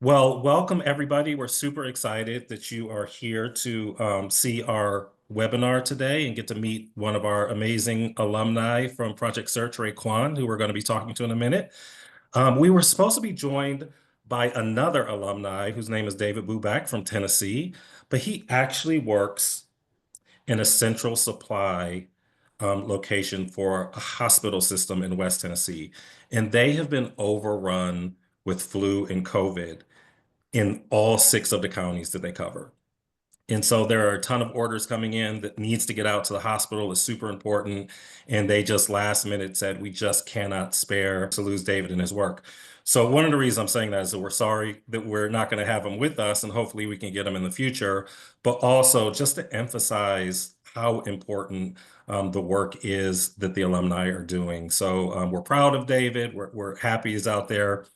Well, welcome everybody. We're super excited that you are here to see our webinar today and get to meet one of our amazing alumni from Project Search, Ray Kwan, who we're going to be talking to in a minute. We were supposed to be joined by another alumni whose name is David Buback from Tennessee, but he actually works in a central supply location for a hospital system in West Tennessee. And they have been overrun with flu and COVID in all 6 of the counties that they cover. And so there are a ton of orders coming in that needs to get out to the hospital. It's super important. And they just last minute said, we just cannot spare to lose David and his work. So one of the reasons I'm saying that is that we're sorry that we're not going to have him with us, and hopefully we can get him in the future, but also just to emphasize how important the work is that the alumni are doing. So we're proud of David. We're happy he's out there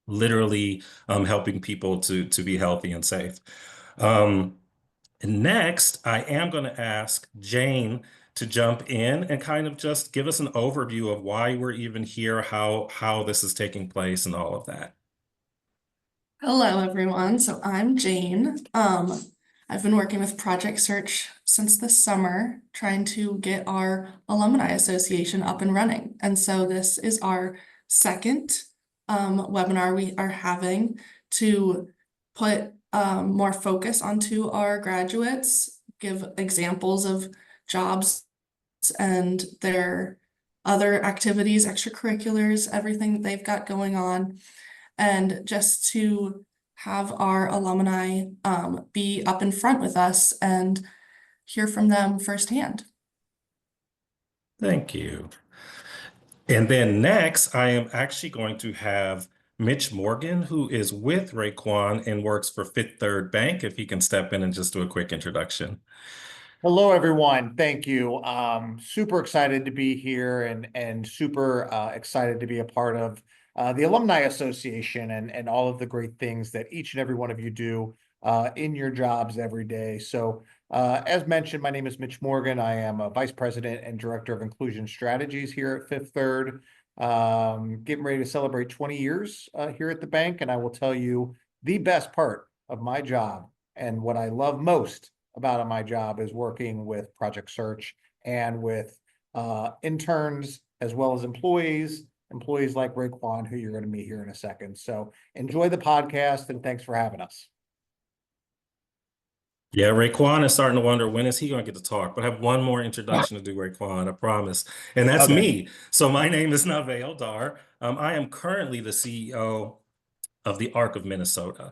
literally helping people to be healthy and safe. And next, I am going to ask Jane to jump in and kind of just give us an overview of why we're even here, how this is taking place, and all of that. Hello, everyone. So I'm Jane. I've been working with Project Search since the summer, trying to get our Alumni Association up and running. And so this is our second webinar we are having to put more focus onto our graduates, give examples of jobs and their other activities, extracurriculars, everything that they've got going on, and just to have our alumni be up in front with us and hear from them firsthand. Thank you. And then next, I am actually going to have Mitch Morgan, who is with Raekwon and works for Fifth Third Bank, if he can step in and just do a quick introduction. Hello, everyone. Thank you. Super excited to be here and super excited to be a part of the Alumni Association and all of the great things that each and every one of you do in your jobs every day. So as mentioned, my name is Mitch Morgan. I am a Vice President and Director of Inclusion Strategies here at Fifth Third. Getting ready to celebrate 20 years here at the bank. And I will tell you the best part of my job and what I love most about my job is working with Project Search and with interns as well as employees like Raekwon, who you're going to meet here in a second. So enjoy the podcast and thanks for having us. Yeah, Raekwon is starting to wonder, when is he going to get to talk? But I have one more introduction to do, Raekwon, I promise. And that's me. So my name is Nave Dar. I am currently the CEO of the ARC of Minnesota.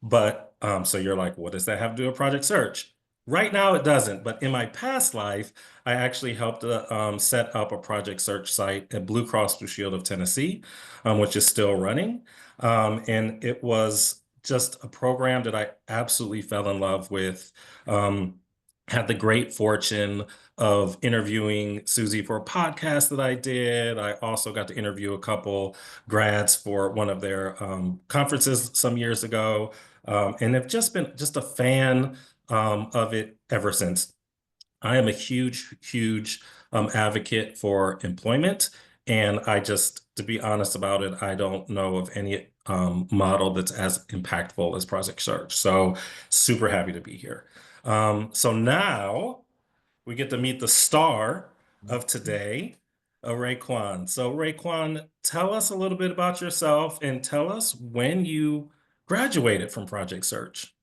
But so you're like, what does that have to do with Project Search? Right now, it doesn't. But in my past life, I actually helped set up a Project Search site at Blue Cross Blue Shield of Tennessee, which is still running. And it was just a program that I absolutely fell in love with. Had the great fortune of interviewing Susie for a podcast that I did. I also got to interview a couple grads for one of their conferences some years ago, and have just been just a fan of it ever since. I am a huge advocate for employment, and to be honest about it, I don't know of any model that's as impactful as Project Search. So super happy to be here. So now we get to meet the star of today, Raekwon. So Raekwon, tell us a little bit about yourself and tell us when you graduated from Project Search.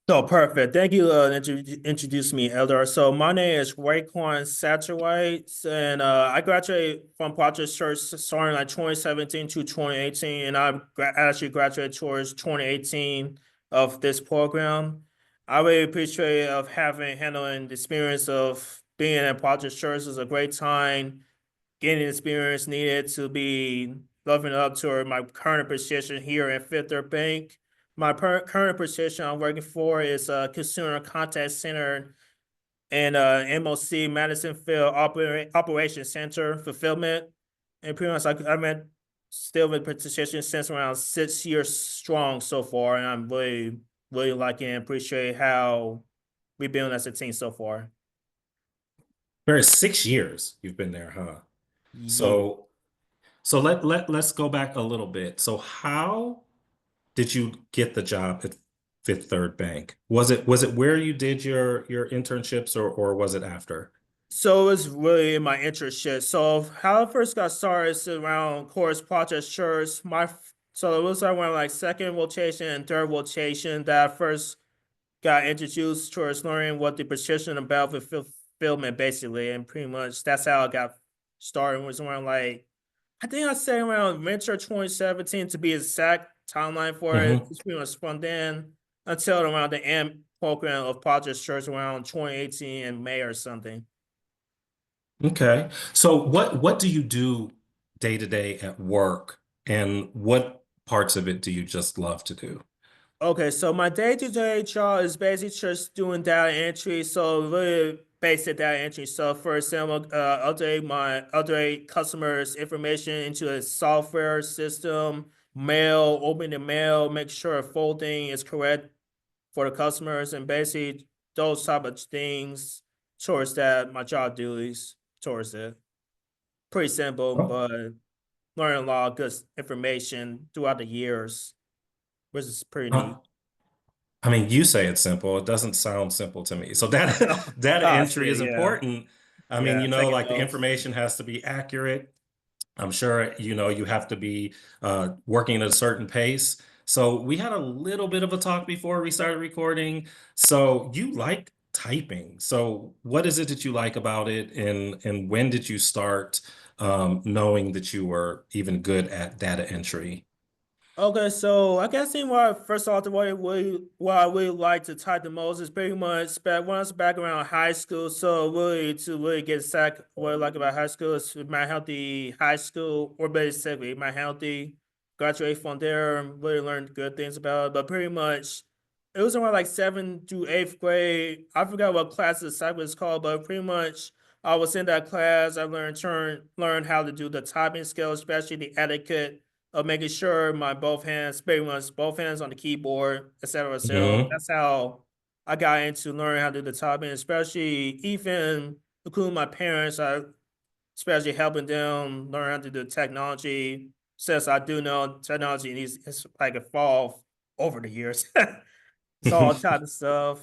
So perfect. Thank you introduced me, Elder. So my name is Raekwon Satterwhite, and I graduated from Project Search starting like 2017 to 2018, and I actually graduated towards 2018 of this program. I really appreciate of handling the experience of being in Project Search. Is a great time, getting the experience needed to be living up to my current position here at Fifth Third Bank. My current position I'm working for is a Consumer Contact Center and MOC Madison Field Operations Center Fulfillment. And pretty much I've been still in position since around 6 years strong so far. And I'm really liking and appreciate how we've been as a team so far. Very 6 years you've been there, huh? Yeah. So let's go back a little bit. So how did you get the job at Fifth Third Bank? Was it where you did your internships, or was it after? So it was really my internship. So how I first got started is around course project shirts. So it was around like second rotation and third rotation that I first got introduced towards learning what the position about fulfillment basically, and pretty much that's how I got started. It was around like I think I say around winter 2017 to be exact timeline for it. Hmm. It's pretty much from then until around the end program of project shirts around 2018 in May or something. Okay. So what do you do day to day at work, and what parts of it do you just love to do? Okay, so my day-to-day job is basically just doing data entry. So really basic data entry. So for example, update customers' information into a software system, open the mail, make sure folding is correct for the customers, and basically those type of things towards that, my job duties towards it. Pretty simple, Oh. but learning a lot of good information throughout the years, which is pretty Uh, neat. I mean, you say it's simple. It doesn't sound simple to me. So data Ah, entry shit, is yeah. important. I mean, Yeah, taking like the notes. information has to be accurate. I'm sure, you have to be working at a certain pace. So we had a little bit of a talk before we started recording. So you like typing. So what is it that you like about it? And when did you start knowing that you were even good at data entry? Okay, so I guess in what first off, what I really like to type the most is pretty much back when I was back around high school. So really to really get sack what I like about high school is my healthy high school, or basically my healthy graduate from there and really learned good things about it. But pretty much it was around like 7th to 8th grade. I forgot what class the cycle is called, but pretty much I was in that class. I learned how to do the typing skills, especially the etiquette of making sure my both hands, pretty much both hands on the keyboard, et cetera, et cetera. Hmm. That's how I got into learning how to do the typing, especially even including my parents. I especially helping them learn how to do technology. Since I do know technology needs it's like evolved over the years. So all type of stuff,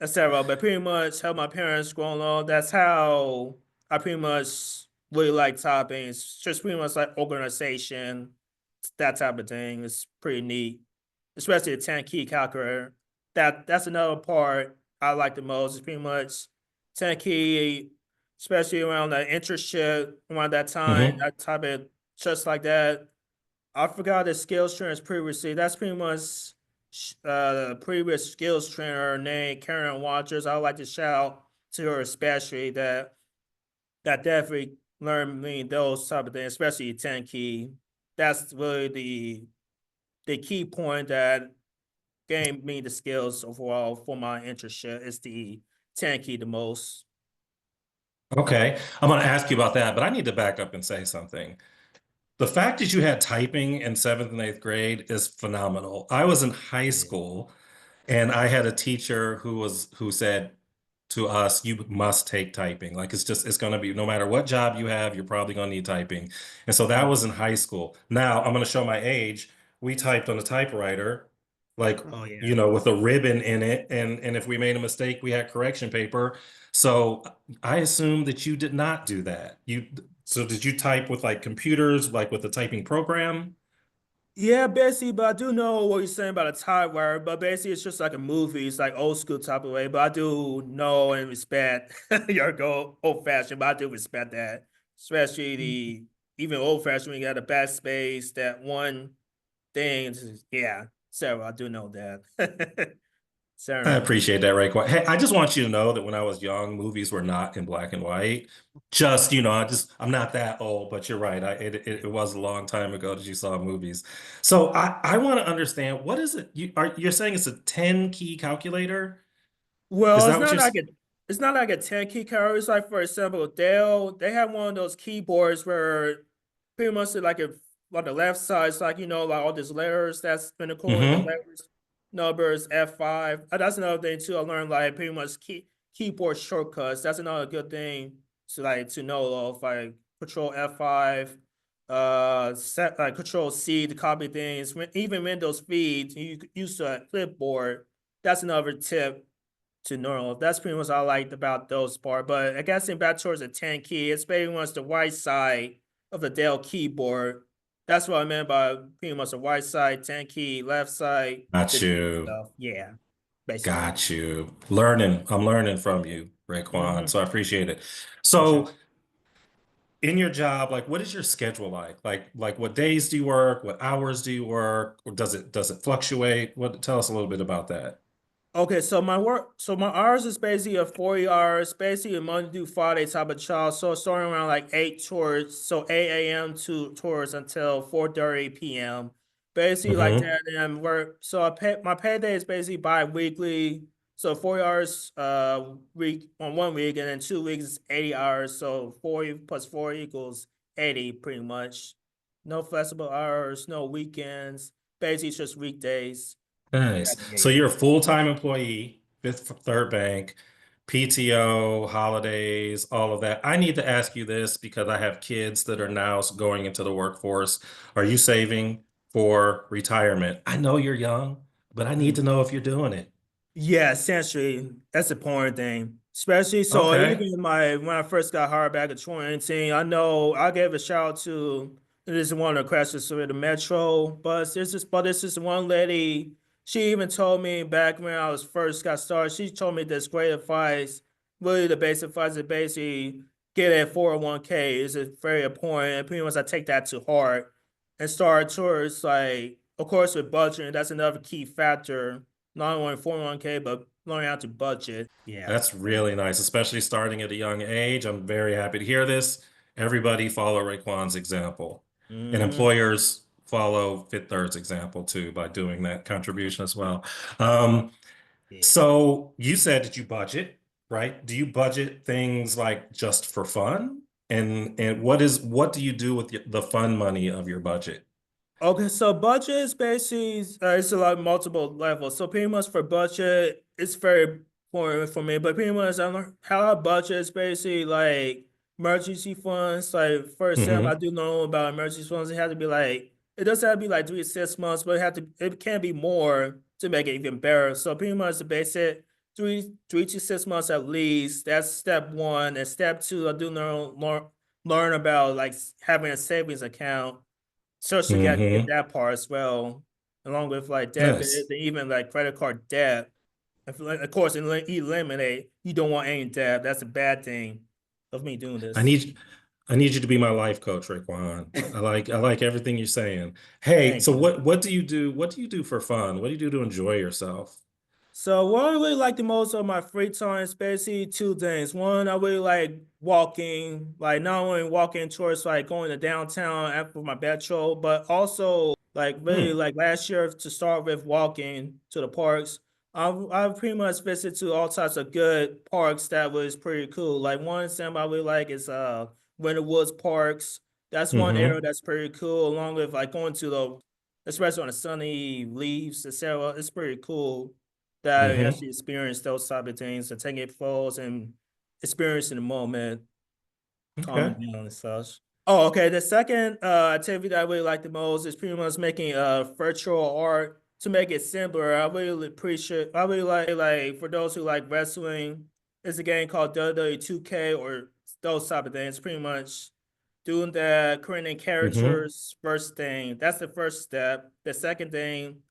etc. But pretty much help my parents growing up. That's how I pretty much really like typing. It's just pretty much like organization, that type of thing. It's pretty neat, especially the 10 key calculator. That's another part I like the most. It's pretty much 10 key, especially around the internship around that time. Hmm. I type it just like that. I forgot the skills trainer is previously. That's pretty much the previous skills trainer named Karen Watchers. I would like to shout to her especially that definitely learned me those type of things, especially 10 key. That's really the key point that gave me the skills overall for my internship is the 10 key the most. Okay, I'm going to ask you about that, but I need to back up and say something. The fact that you had typing in seventh and eighth grade is phenomenal. I was in high Yeah. school, and I had a teacher who said to us, you must take typing. Like it's going to be no matter what job you have, you're probably going to need typing. And so that was in high school. Now I'm going to show my age. We typed on a typewriter, like, Oh yeah. with a ribbon in it, and if we made a mistake, we had correction paper. So I assume that you did not do that. So did you type with like computers, like with the typing program? Yeah, basically, but I do know what you're saying about a typewriter, but basically it's just like a movie, it's like old school type of way. But I do know and respect your go old fashioned, but I do respect that. Especially the even old fashioned when you got a backspace, that one thing yeah. So I do know that. I Certainly. appreciate that, Ray. Hey, I just want you to know that when I was young, movies were not in black and white. Just, I'm not that old, but you're right. It was a long time ago that you saw movies. So I want to understand, what is it? You're saying it's a 10 key calculator? Is Well, that what you're? it's not like a 10 key card. It's like for example, they have one of those keyboards where pretty much like on the left side, it's like like all these letters that's been included, the Mm-hmm. letters, numbers, F5. That's another thing too. I learned like pretty much keyboard shortcuts. That's another good thing to know of like Control F5. set like Control C to copy things. Even Windows feeds, you use a clipboard. That's another tip to know. That's pretty much what I liked about those part. But I guess in back towards the 10 key, it's pretty much the right side of the Dell keyboard. That's what I meant by pretty much the right side, 10 key, left side, Got the D you. stuff. Yeah, basically. Got you. Learning. I'm learning from you, Raekwon. Mm-hmm. So I appreciate it. For sure. So in your job, like what is your schedule like? Like what days do you work? What hours do you work? Or does it fluctuate? Tell us a little bit about that. Okay, so my hours is basically a 40 hours, basically a Monday through Friday type of job. So starting around like 8 a.m. to towards until 4:30 p.m. Basically like Mm-hmm. that, and work. So my payday is basically bi-weekly. So 40 hours week on 1 week, and then 2 weeks is 80 hours. So 40 plus 4 equals 80 pretty much. No flexible hours, no weekends. Basically it's just weekdays. Nice. That'd be So 80. you're a full-time employee, Fifth Third Bank, PTO, holidays, all of that. I need to ask you this because I have kids that are now going into the workforce. Are you saving for retirement? I know you're young, but I need to know if you're doing it. Yeah, essentially, that's the important thing. Especially so Okay. even when I first got hired back in 2018, I know I gave a shout out to this is one of the crashes with the Metro bus. This is one lady. She even told me back when I was first got started, she told me this great advice. Really the basic advice is basically get a 401k is very important. And pretty much I take that to heart and start towards like of course with budgeting, that's another key factor not only 401k, but learning how to budget. Yeah. That's really nice, especially starting at a young age. I'm very happy to hear this. Everybody follow Raekwon's example. And Mm-hmm. employers follow Fifth Third's example too by doing that contribution as well. Um, Yeah. So you said that you budget, right? Do you budget things like just for fun? And what do you do with the fun money of your budget? Okay, so budget is basically it's a lot multiple levels. So pretty much for budget, it's very important for me. But pretty much how I budget is basically like emergency funds. Like for example, I Hmm. do know about emergency funds. It has to be like it doesn't have to be like 3 to 6 months, but it can be more to make it even better. So pretty much the basic three to 6 months at least. That's step one. And step two, I do learn about like having a savings account. Social got to get Hmm. that part as well, along with like debit, Nice. and even like credit card debt. Of course, eliminate. You don't want any debt. That's a bad thing of me doing I this. need I need you to be my life coach, Raekwon. I like everything you're saying. Hey, Thank so you. what do you do? What do you do for fun? What do you do to enjoy yourself? So what I really like the most of my free time is basically two things. One, I really like walking, like not only walking towards like going to downtown after my metro, but also like really Hmm. like last year to start with walking to the parks. I've pretty much visited to all types of good parks that was pretty cool. Like one example I really like is Winter Woods Parks. That's one area Hmm. that's pretty cool, along with like going to the especially on the sunny leaves, etc. It's pretty cool that I Hmm. actually experienced those type of things and taking photos and experiencing the moment, calming Okay. down and such. Oh, okay. The second activity that I really like the most is pretty much making virtual art to make it simpler. I really appreciate. I really like for those who like wrestling. It's a game called WWE 2K or those type of things. Pretty much doing that, creating Hmm. characters. First thing. That's the first step. The second thing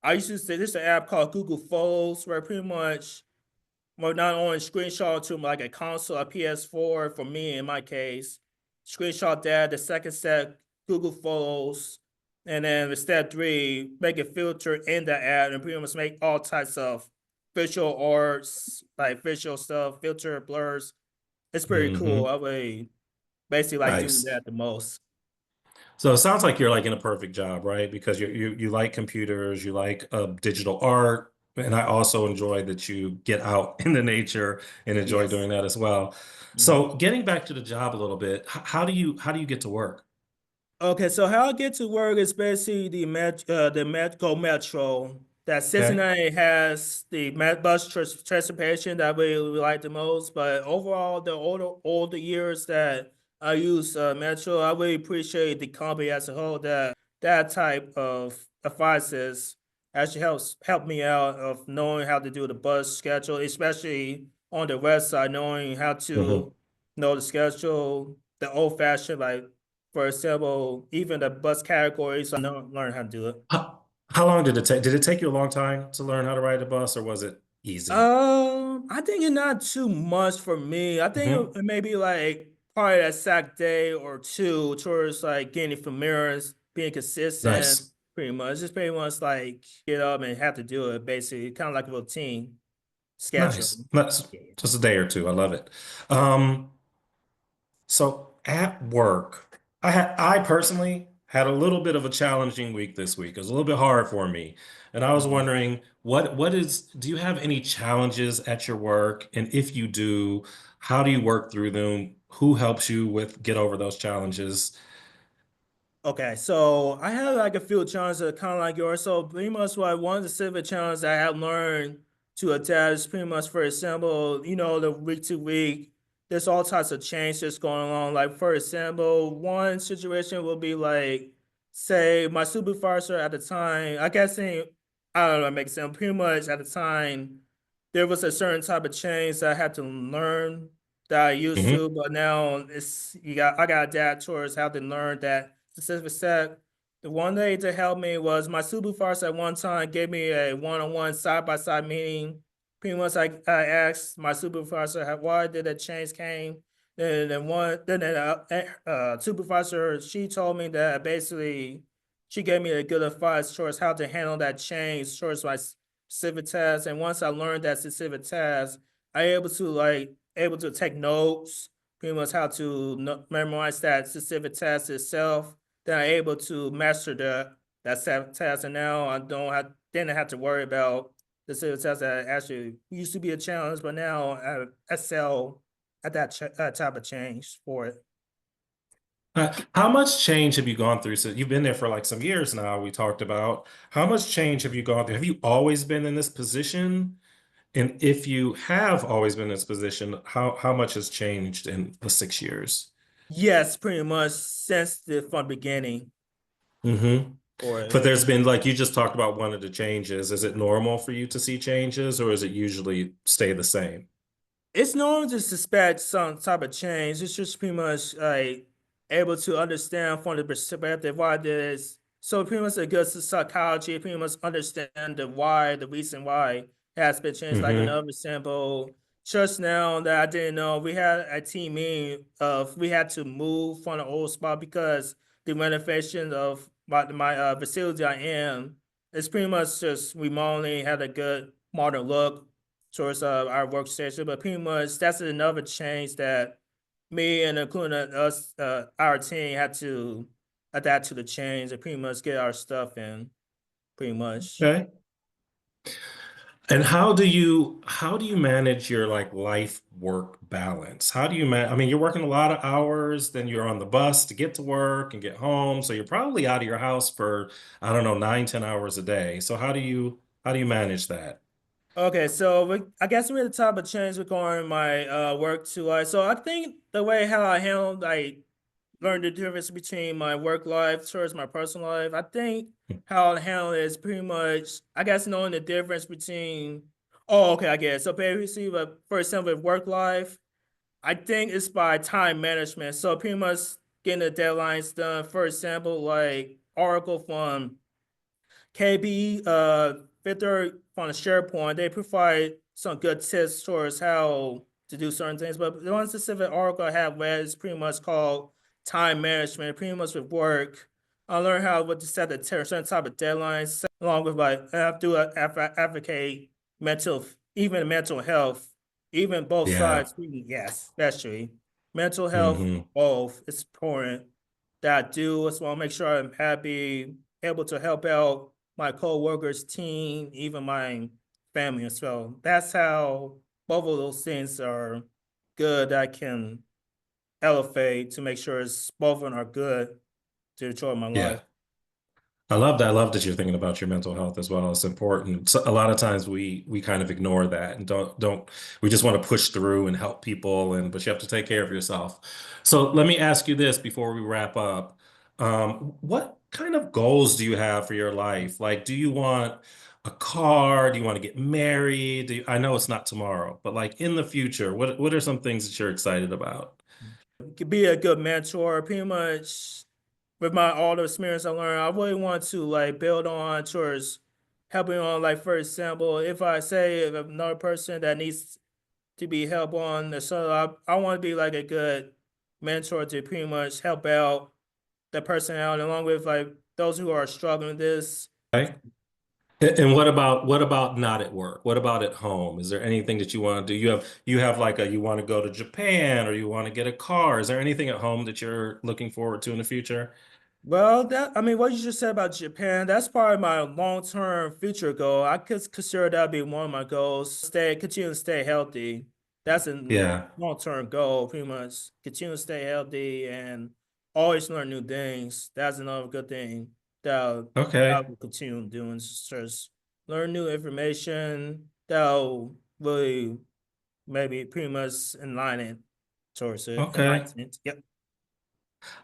I used to say there's an app called Google Photos where pretty much well not only screenshot to like a console, a PS4 for me in my case, screenshot that. The second step, Google Photos, and then the step three, make a filter in the app and pretty much make all types of visual arts, like visual stuff, filter blurs. It's pretty cool. Hmm. I would basically like doing Nice. that the most. So it sounds like you're like in a perfect job, right? Because you like computers, you like digital art, and I also enjoy that you get out in the nature and enjoy Yes. doing that as well. Mhm. So getting back to the job a little bit, how do you get to work? Okay, so how I get to work is basically the Metro Metro. That Okay. Cincinnati has the bus transportation that we like the most. But overall, the older years that I use Metro. I really appreciate the company as a whole that type of advices actually help me out of knowing how to do the bus schedule, especially on the website, knowing how Mhm. to know the schedule, the old fashioned, like for example, even the bus categories. I know learn how to do it. How long did it take? Did it take you a long time to learn how to ride a bus, or was it easy? I think it's not too much for me. I think Hmm. it may be like probably a sack day or two towards like getting familiar, being consistent, Nice, pretty much. Just pretty much like get up and have to do it basically, kind of like a routine schedule. nice. That's just a day or two. I love it. Um, So at work, I personally had a little bit of a challenging week this week. It was a little bit hard for me. And I was Mhm. wondering do you have any challenges at your work? And if you do, how do you work through them? Who helps you with get over those challenges? Okay, so I have like a few challenges kind of like yours. So pretty much what one of the civic challenges I have learned to adapt is pretty much, for example, the week to week, there's all types of changes going on. Like for example, one situation will be like, say my supervisor at the time, I don't know, it makes sense. Pretty much at the time, there was a certain type of change that I had to learn that I used Hmm. to, but now I got to adapt towards how to learn that specific set. The one day to help me was my supervisor at one time gave me a one-on-one side-by-side meeting. Pretty much I asked my supervisor why did the change came. Then supervisor, she told me that basically she gave me a good advice towards how to handle that change towards my specific task. And once I learned that specific task, I able to take notes, pretty much how to memorize that specific task itself. Then I'm able to master that task, and now I don't have didn't have to worry about the specific task that actually used to be a challenge, but now I excel at that type of change for it. How much change have you gone through? So you've been there for like some years now, we talked about. How much change have you gone through? Have you always been in this position? And if you have always been in this position, how much has changed in the 6 years? Yes, pretty much from the beginning Hmm. for it. But there's been, like you just talked about one of the changes. Is it normal for you to see changes, or is it usually stay the same? It's normal to suspect some type of change. It's just pretty much like able to understand from the perspective why this. So pretty much a good psychology, pretty much understand the reason why it has been changed. Like Hmm. another example, just now that I didn't know, we had a team meeting of we had to move from the old spot because the renovation of my facility I am it's pretty much just remodeling, had a good modern look towards our workstation. But pretty much that's another change that me and including us, our team had to adapt to the change and pretty much get our stuff in. Pretty much. Okay. And how do you manage your like life work balance? How do you I mean, you're working a lot of hours, then you're on the bus to get to work and get home. So you're probably out of your house for, I don't know, 9, 10 hours a day. So how do you manage that? Okay, so I guess we're at the top of change regarding my work to life. So I think the way how I handle learn the difference between my work life towards my personal life. I think how I handle it is pretty much, I guess, knowing the difference between. Oh, okay, I guess. So basically, but for example, with work life, I think it's by time management. So pretty much getting the deadlines done. For example, like Oracle from KB, Victor from the SharePoint, they provide some good tips towards how to do certain things. But the one specific article I have read is pretty much called time management. Pretty much with work, I learned how to set the certain type of deadlines, along with like I have to advocate even mental health, even both Yeah. sides. Yes, especially mental health, Hmm. both. It's important that I do. I just want to make sure I'm happy, able to help out my co-workers, team, even my family as well. That's how both of those things are good. I can elevate to make sure both of them are good to enjoy my Yeah. life. I love that. I love that you're thinking about your mental health as well. It's important. So a lot of times we kind of ignore that and don't we just want to push through and help people and but you have to take care of yourself. So let me ask you this before we wrap up. What kind of goals do you have for your life? Like, do you want a car? Do you want to get married? I know it's not tomorrow, but like in the future, what are some things that you're excited about? Could be a good mentor, pretty much with my all the experience I learned, I really want to like build on towards helping on like for example, if I say if another person that needs to be help on the so I want to be like a good mentor to pretty much help out the person out along with like those who are struggling with this. Okay. And what about not at work? What about at home? Is there anything that you want to do? You have like a you want to go to Japan or you want to get a car. Is there anything at home that you're looking forward to in the future? Well, that I mean, what you just said about Japan, that's part of my long-term future goal. I could consider that be one of my goals. Continue to stay healthy. That's a Yeah. long-term goal, pretty much. Continue to stay healthy and always learn new things. That's another good thing that I Okay. will continue doing. Just learn new information that'll really maybe pretty much enlighten it towards it. Okay. Enlightenment. Yep.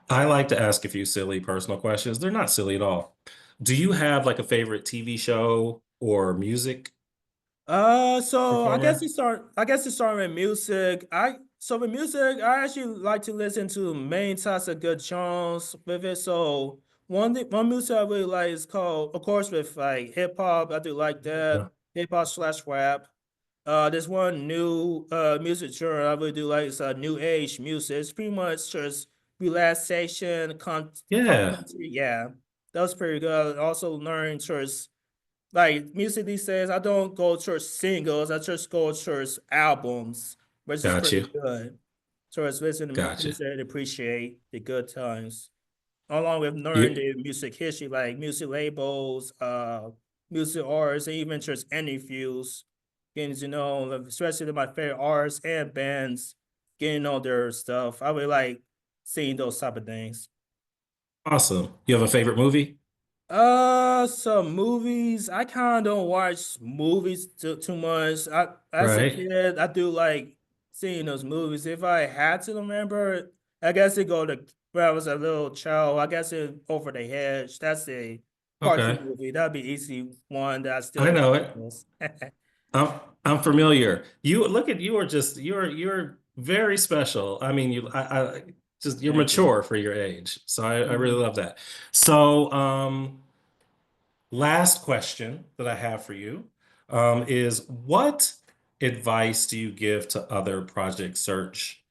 I like to ask a few silly personal questions. They're not silly at all. Do you have like a favorite TV show or music So performer? I guess it start with music. With music, I actually like to listen to main types of good songs with it. So one music I really like is called, of course, with like hip hop. I do like that Yeah. hip hop slash rap. There's one new music genre I really do like. It's new age music. It's pretty much just relaxation, Yeah. country. Yeah, that was pretty good. Also learning just like music these days, I don't go towards singles. I just go towards albums, which is Got pretty you. good. Towards listening to Got you. music and appreciate the good times, along with learning You the music history, like music labels, music artists, and even just interviews. Getting to know, like, especially my favorite artists and bands, getting to know their stuff. I really like seeing those type of things. awesome. You have a favorite movie? Some movies. I kind of don't watch movies too much. As a Right. kid, I do like seeing those movies. If I had to remember, I guess it go to when I was a little child. I guess it Over the Hedge. That's a cartoon Okay. movie. That'd be easy one that I still I can know it. reference. I'm familiar. You look at you are just you're very special. I mean, I just you're Thank you. mature for your age. So I really Mhm. love that. So last question that I have for you is what advice do you give to other project search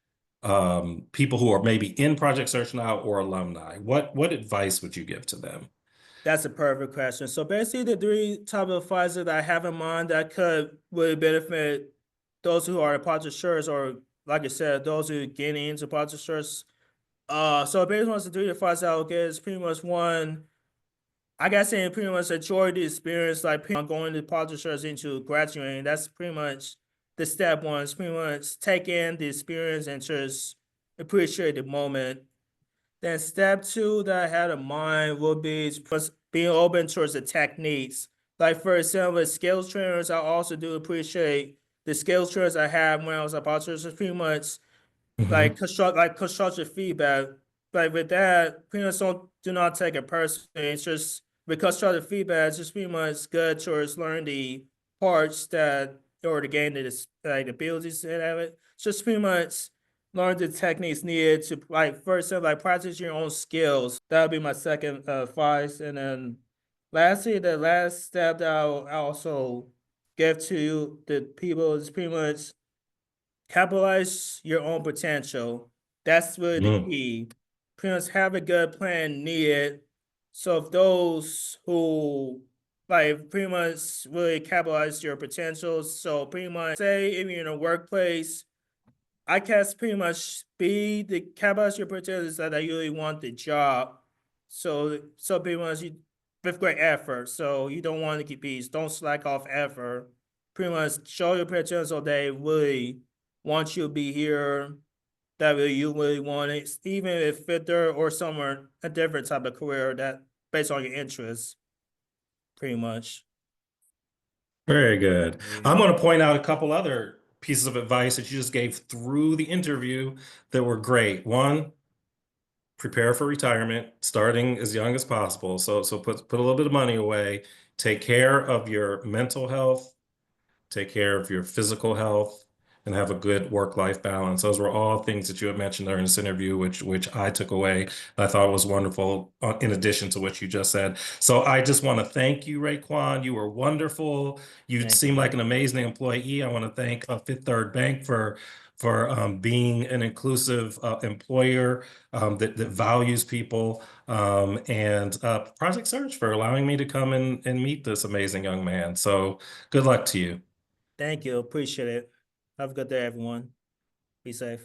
people who are maybe in project search now or alumni? What advice would you give to them? That's a perfect question. So basically, the three type of advisors that I have in mind that could really benefit those who are project search or, like I said, those who are getting into project search. So based on the three advice I would get is pretty much one. I guess saying pretty much enjoy the experience, like pretty much going to project search into graduating. That's pretty much the step one. It's pretty much take in the experience and just appreciate the moment. Then step two that I had in mind would be just being open towards the techniques. Like for example, with skills trainers, I also do appreciate the skills trainers I had when I was a boxer. It's pretty much Hmm. like constructive feedback. Like with that, pretty much do not take it personally. It's just with constructive feedback, it's just pretty much good towards learning the parts that or to gain the like abilities to have it. It's just pretty much learn the techniques needed to like first like practice your own skills. That would be my second advice. And then lastly, the last step that I'll also give to the people is pretty much capitalize your own potential. That's really the Mm. key. Pretty much have a good plan needed. So if those who like pretty much really capitalize your potential, so pretty much say if you're in a workplace, I guess pretty much be the capacity opportunities that I really want the job. So pretty much you with great effort. So you don't want to keep peace. Don't slack off effort. Pretty much show your potential so they really want you to be here. That really you really want it, even if there or somewhere a different type of career that based on your interests, pretty much. Very good. Yeah. I'm going to point out a couple other pieces of advice that you just gave through the interview that were great. One, prepare for retirement, starting as young as possible. So put a little bit of money away. Take care of your mental health, take care of your physical health, and have a good work-life balance. Those were all things that you had mentioned during this interview, which I took away. I thought was wonderful, in addition to what you just said. So I just want to thank you, Raekwon. You were wonderful. You Thank seem you. like an amazing employee. I want to thank Fifth Third Bank for being an inclusive employer that values people, and Project Search for allowing me to come and meet this amazing young man. So good luck to you. Thank you. Appreciate it. Have a good day, everyone. Be safe.